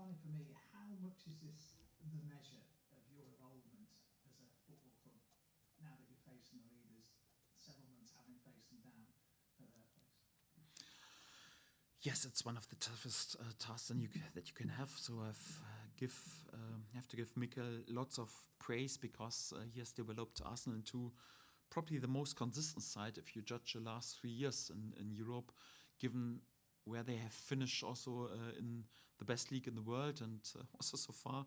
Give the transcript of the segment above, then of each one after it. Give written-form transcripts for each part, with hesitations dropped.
finally for me, how much is this the measure of your involvement as a football club now that you're facing the leaders, several months having faced them down at their place? Yes, it's one of the toughest tasks that you can have. So I have to give Mikael lots of praise because he has developed Arsenal into probably the most consistent side if you judge the last 3 years in Europe, given where they have finished also in the best league in the world and also so far.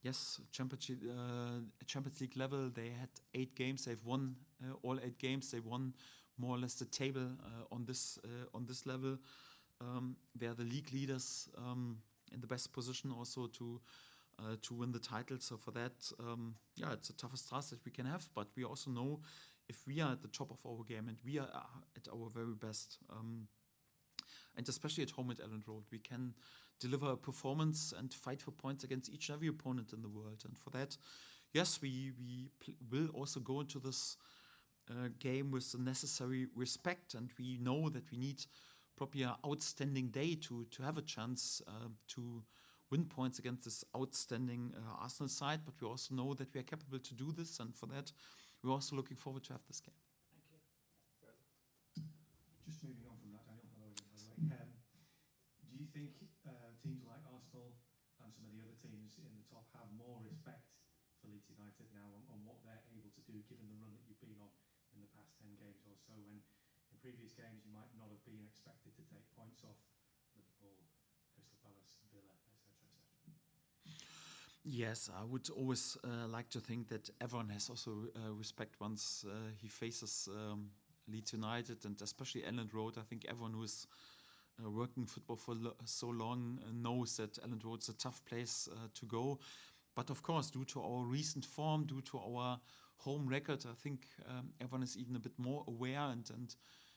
Yes, Champions League level, they had 8 games. They've won all 8 games. They won more or less the table on this level. They are the league leaders in the best position also to win the title. So for that, it's the toughest task that we can have. But we also know if we are at the top of our game and we are at our very best, and especially at home at Elland Road, we can deliver a performance and fight for points against each and every opponent in the world. And for that, yes, we will also go into this game with the necessary respect. And we know that we need probably an outstanding day to have a chance to win points against this outstanding Arsenal side. But we also know that we are capable to do this. And for that, we're also looking forward to have this game. Thank you. Just moving on from that, Daniel, hello again, by the way. Do you think teams like Arsenal and some of the other teams in the top have more respect for Leeds United now on what they're able to do, given the run that you've been on in the past 10 games or so, when in previous games you might not have been expected to take points off Liverpool, Crystal Palace, Villa, etc., etc.? Yes, I would always like to think that everyone has also respect once he faces Leeds United, and especially Elland Road. I think everyone who is working football for so long knows that Elland Road is a tough place to go. But of course, due to our recent form, due to our home record, I think everyone is even a bit more aware. And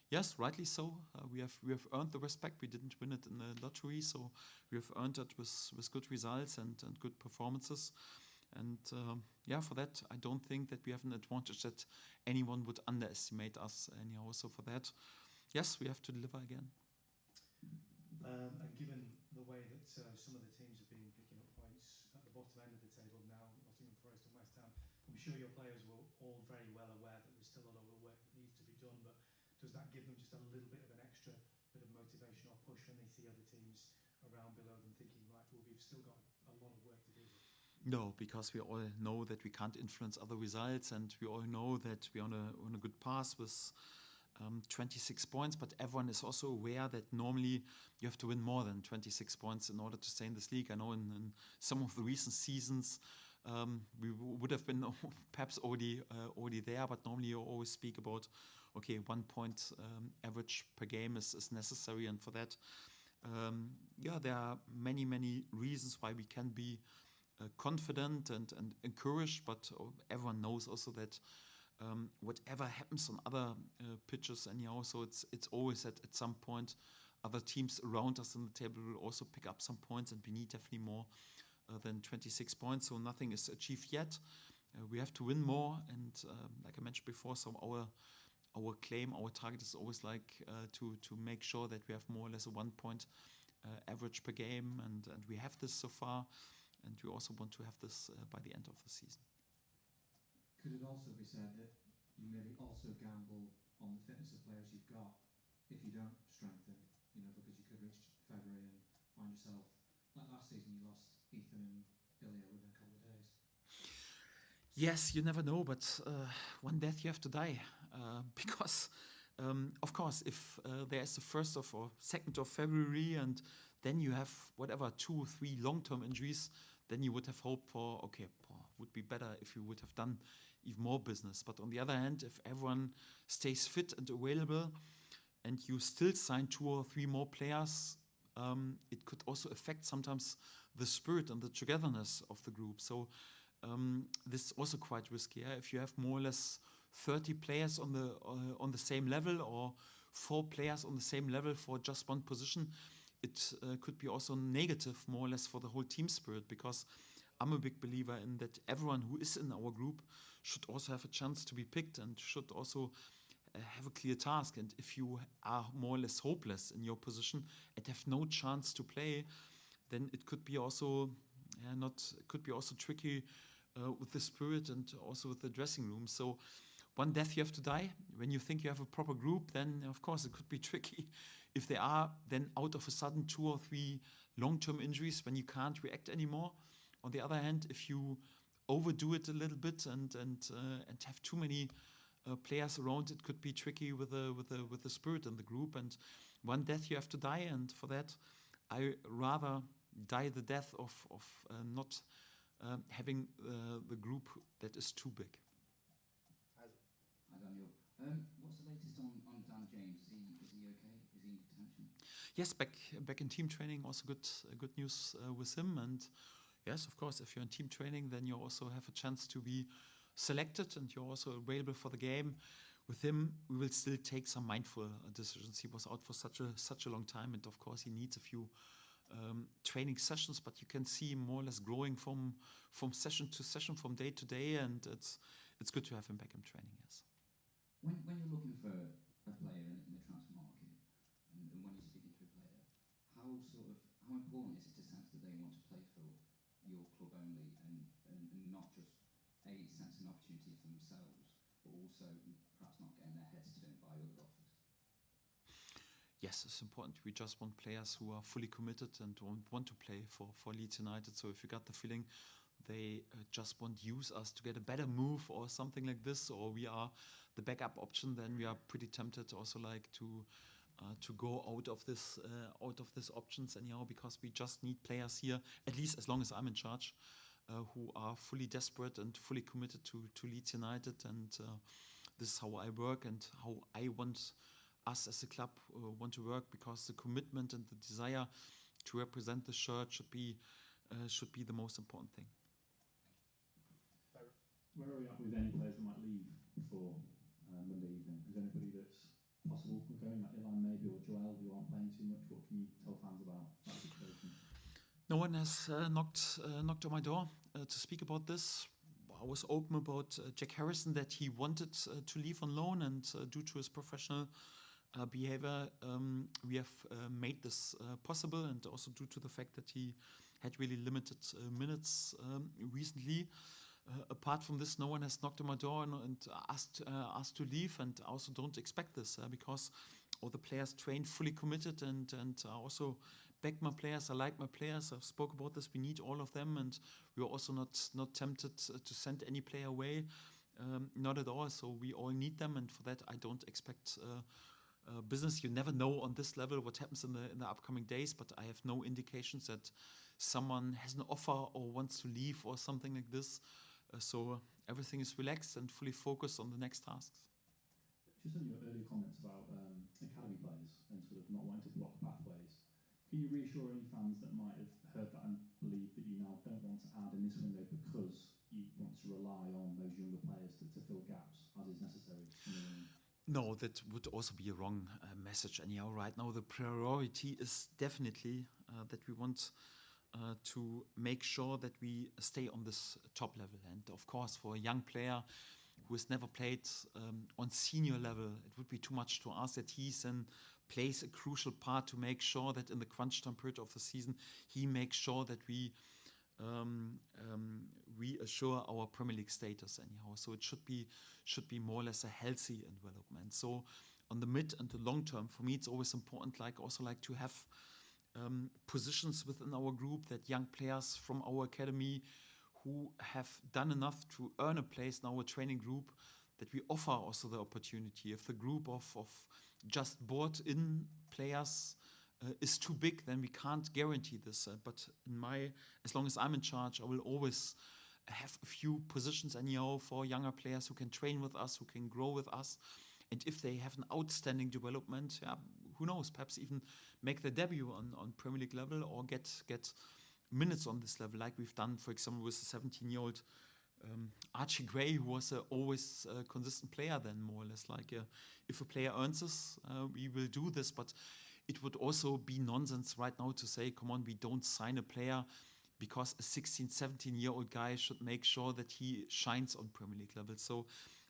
yes, rightly so. We have earned the respect. We didn't win it in the lottery, so we have earned it with good results and good performances. And for that, I don't think that we have an advantage that anyone would underestimate us anyhow. So for that, yes, we have to deliver again. And given the way that some of the teams have been picking up points at the bottom end of the table now, Nottingham Forest and West Ham, I'm sure your players were all very well aware that there's still a lot of work that needs to be done, but does that give them just a little bit of an extra bit of motivation or push when they see other teams around below them thinking, right, well, we've still got a lot of work to do? No, because we all know that we can't influence other results, and we all know that we're on a good path with 26 points, but everyone is also aware that normally you have to win more than 26 points in order to stay in this league. I know in some of the recent seasons we would have been perhaps already there, but normally you always speak about, okay, 1 point average per game is necessary, and for that, there are many reasons why we can be confident and encouraged, but everyone knows also that whatever happens on other pitches anyhow, so it's always at some point other teams around us in the table will also pick up some points, and we need definitely more than 26 points, so nothing is achieved yet. We have to win more, and like I mentioned before, so our claim, our target is always like to make sure that we have more or less a 1 point average per game, and we have this so far, and we also want to have this by the end of the season. Could it also be said that you maybe also gamble on the fitness of players you've got if you don't strengthen, because you could reach February and find yourself, like last season you lost Ethan and Ilya within a couple of days? Yes, you never know, but one death you have to die, because of course, if there is the 1st or 2nd of February and then you have whatever 2 or 3 long-term injuries, then you would have hoped for, okay, would be better if you would have done even more business. But on the other hand, if everyone stays fit and available and you still sign 2 or 3 more players, it could also affect sometimes the spirit and the togetherness of the group. So this is also quite risky. If you have more or less 30 players on the same level, or 4 players on the same level for just one position, it could be also negative more or less for the whole team spirit, because I'm a big believer in that everyone who is in our group should also have a chance to be picked and should also have a clear task. And if you are more or less hopeless in your position and have no chance to play, then it could be also tricky with the spirit and also with the dressing room. So one death you have to die. When you think you have a proper group, then of course it could be tricky. If there are then out of a sudden 2 or 3 long-term injuries when you can't react anymore. On the other hand, if you overdo it a little bit and have too many players around, it could be tricky with the spirit in the group. And one death you have to die, and for that, I rather die the death of not having the group that is too big. Hi Daniel. What's the latest on Dan James? Is he okay? Is he in contention? Yes, back in team training. Also good news with him. And yes, of course, if you're in team training, then you also have a chance to be selected, and you're also available for the game. With him, we will still take some mindful decisions. He was out for such a long time, and of course, he needs a few training sessions. But you can see him more or less growing from session to session, from day to day, and it's good to have him back in training. Yes. When you're looking for a player in the transfer market, and when you're speaking to a player, how important is it to sense that they want to play for your club only, and not just sense an opportunity for themselves, but also perhaps not getting their heads turned by other offers? Yes, it's important. We just want players who are fully committed and want to play for Leeds United. So if you got the feeling they just want to use us to get a better move or something like this, or we are the backup option, then we are pretty tempted also like to go out of this options anyhow, because we just need players here, at least as long as I'm in charge, who are fully desperate and fully committed to Leeds United. And this is how I work and how I want us as a club want to work, because the commitment and the desire to represent the shirt should be the most important thing. Where are we at with any players that might leave before Monday evening? Is there anybody that's possible going, like Ilan maybe, or Joel, who aren't playing too much? What can you tell fans about that situation? No one has knocked on my door to speak about this. I was open about Jack Harrison, that he wanted to leave on loan, and due to his professional behavior, we have made this possible, and also due to the fact that he had really limited minutes recently. Apart from this, no one has knocked on my door and asked to leave, and I also don't expect this because all the players train fully committed, and I also back my players. I like my players. I've spoke about this. We need all of them, and we are also not tempted to send any player away, not at all. So we all need them, and for that I don't expect business. You never know on this level what happens in the upcoming days, but I have no indications that someone has an offer or wants to leave or something like this. So everything is relaxed and fully focused on the next tasks. Just on your earlier comments about academy players and sort of not wanting to block pathways, can you reassure any fans that might have heard that and believe that you now don't want to add in this window because you want to rely on those younger players to fill gaps as is necessary? No, that would also be a wrong message anyhow. Right now the priority is definitely that we want to make sure that we stay on this top level. And of course, for a young player who has never played on senior level, it would be too much to ask that he then plays a crucial part to make sure that in the crunch time period of the season, he makes sure that we assure our Premier League status anyhow. So it should be more or less a healthy development. So on the mid and the long term, for me, it's always important, like to have positions within our group, that young players from our academy who have done enough to earn a place in our training group, that we offer also the opportunity. If the group of just bought in players is too big, then we can't guarantee this. But as long as I'm in charge, I will always have a few positions anyhow for younger players who can train with us, who can grow with us. And if they have an outstanding development, who knows, perhaps even make their debut on Premier League level, or get minutes on this level, like we've done, for example, with the 17-year-old Archie Gray, who was always a consistent player then, more or less. If a player earns this, we will do this, but it would also be nonsense right now to say, come on, we don't sign a player because a 16, 17-year-old guy should make sure that he shines on Premier League level. So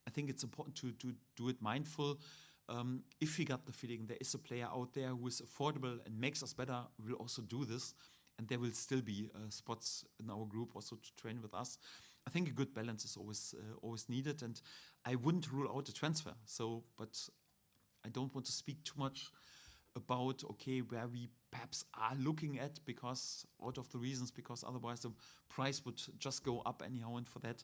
I think it's important to do it mindful. If we got the feeling there is a player out there who is affordable and makes us better, we will also do this. and there will still be spots in our group also to train with us. I think a good balance is always needed, and I wouldn't rule out a transfer. So, but I don't want to speak too much about where we perhaps are looking at, because out of the reasons, because otherwise the price would just go up anyhow, and for that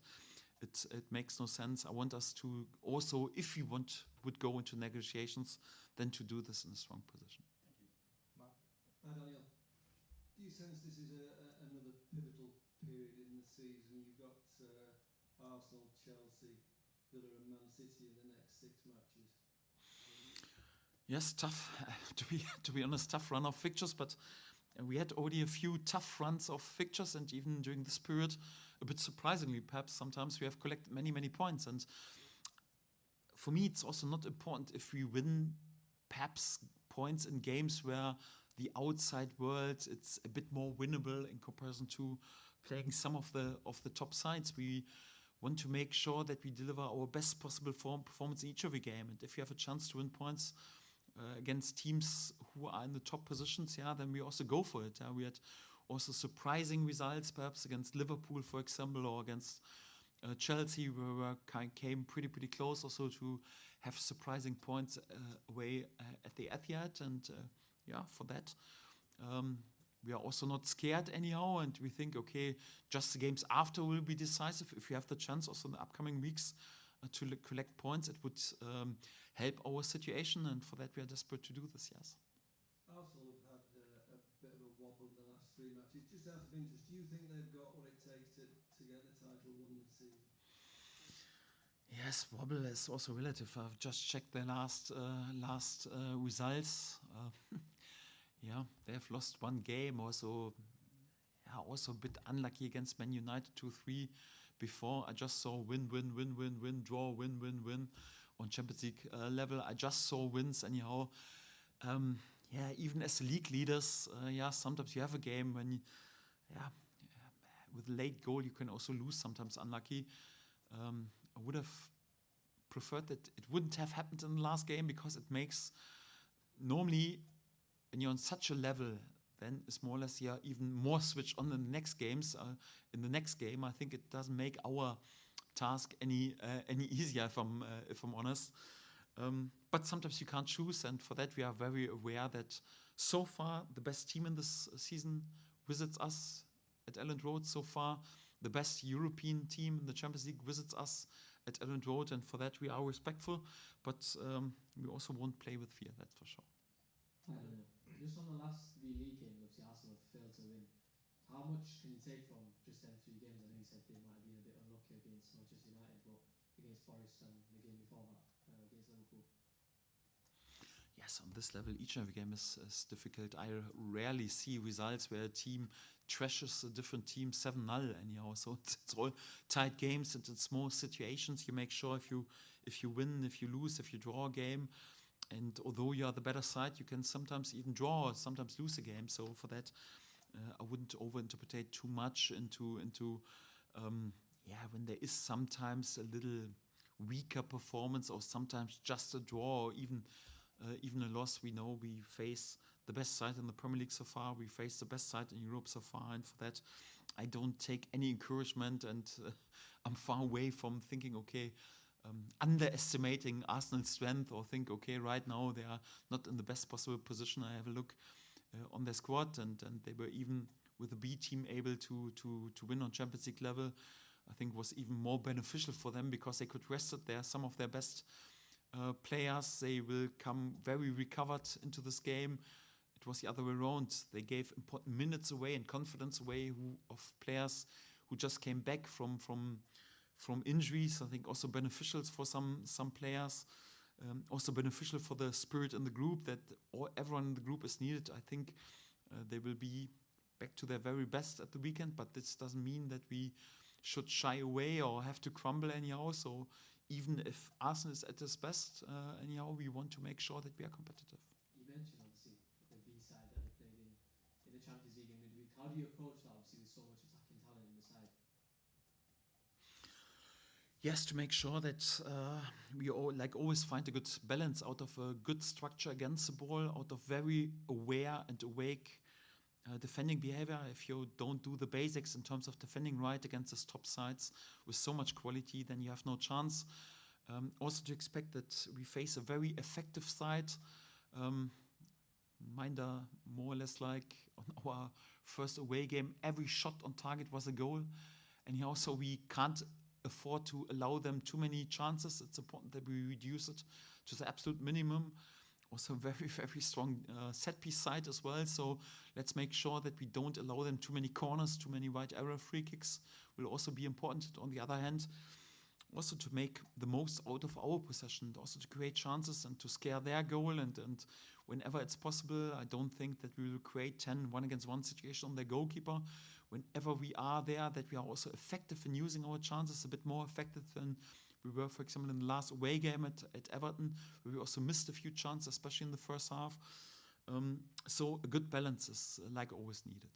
it makes no sense. I want us to also, if we would go into negotiations, then to do this in a strong position. Thank you. Mark? Daniel, do you sense this is another pivotal period in the season? You've got Arsenal, Chelsea, Villa and Man City in the next 6 matches. Yes, tough. To be honest, tough run of fixtures, but we had already a few tough runs of fixtures, and even during this period, a bit surprisingly, perhaps sometimes we have collected many points. And for me, it's also not important if we win perhaps points in games where the outside world, it's a bit more winnable in comparison to playing some of the top sides. We want to make sure that we deliver our best possible performance in each of the game. And if you have a chance to win points against teams who are in the top positions, then we also go for it. We had also surprising results, perhaps against Liverpool, for example, or against Chelsea, where we came pretty close also to have surprising points away at the Etihad. And for that, we are also not scared anyhow, and we think, just the games after will be decisive. If we have the chance also in the upcoming weeks to collect points, it would help our situation, and for that we are desperate to do this, yes. Arsenal have had a bit of a wobble in the last 3 matches. Just out of interest, do you think they've got what it takes to get the title won this season? Yes, wobble is also relative. I've just checked their last results. They have lost 1 game. Also a bit unlucky against Man United 2-3. Before, I just saw win, draw, win. On Champions League level, I just saw wins anyhow. Even as the league leaders, sometimes you have a game when, with a late goal, you can also lose, sometimes unlucky. I would have preferred that it wouldn't have happened in the last game, because it makes, normally, when you're on such a level, then it's more or less you're even more switched on in the next games. In the next game, I think it doesn't make our task any easier, if I'm honest. But sometimes you can't choose, and for that we are very aware that so far the best team in this season visits us at Elland Road. So far, the best European team in the Champions League visits us at Elland Road, and for that we are respectful. But we also won't play with fear, that's for sure. Just on the last 3 league games, obviously Arsenal failed to win. How much can you take from just them 3 games? I know you said they might have been a bit unlucky against Manchester United, but against Forest and the game before that against Liverpool. Yes, on this level, each and every game is difficult. I rarely see results where a team trashes a different team 7-0 anyhow. So it's all tight games, and it's more situations. You make sure if you win, if you lose, if you draw a game. And although you are the better side, you can sometimes even draw, or sometimes lose a game. So for that, I wouldn't overinterpret too much into when there is sometimes a little weaker performance, or sometimes just a draw, or even a loss. We know we face the best side in the Premier League so far. We face the best side in Europe so far, and for that, I don't take any encouragement, and I'm far away from thinking, underestimating Arsenal's strength, or think, right now they are not in the best possible position. I have a look on their squad, and they were even with the B team able to win on Champions League level. I think was even more beneficial for them, because they could rest some of their best players. They will come very recovered into this game. It was the other way around. They gave important minutes away and confidence away of players who just came back from injuries. I think also beneficial for some players, also beneficial for the spirit in the group, that everyone in the group is needed. I think they will be back to their very best at the weekend, but this doesn't mean that we should shy away or have to crumble anyhow. So even if Arsenal is at its best anyhow, we want to make sure that we are competitive. You mentioned obviously the B side that they played in the Champions League in midweek. How do you approach that, obviously with so much attacking talent in the side? Yes, to make sure that we always find a good balance out of a good structure against the ball, out of very aware and awake defending behavior. If you don't do the basics in terms of defending right against these top sides with so much quality, then you have no chance. Also to expect that we face a very effective side. More or less like on our first away game, every shot on target was a goal. And here also we can't afford to allow them too many chances. It's important that we reduce it to the absolute minimum. Also very, very strong set-piece side as well. So let's make sure that we don't allow them too many corners, too many wide area free kicks will also be important. On the other hand, also to make the most out of our possession, also to create chances and to scare their goal. And whenever it's possible, I don't think that we will create 10 1-against-1 situation on their goalkeeper. Whenever we are there, that we are also effective in using our chances, a bit more effective than we were, for example, in the last away game at Everton, where we also missed a few chances, especially in the first half. So a good balance is, like always, needed.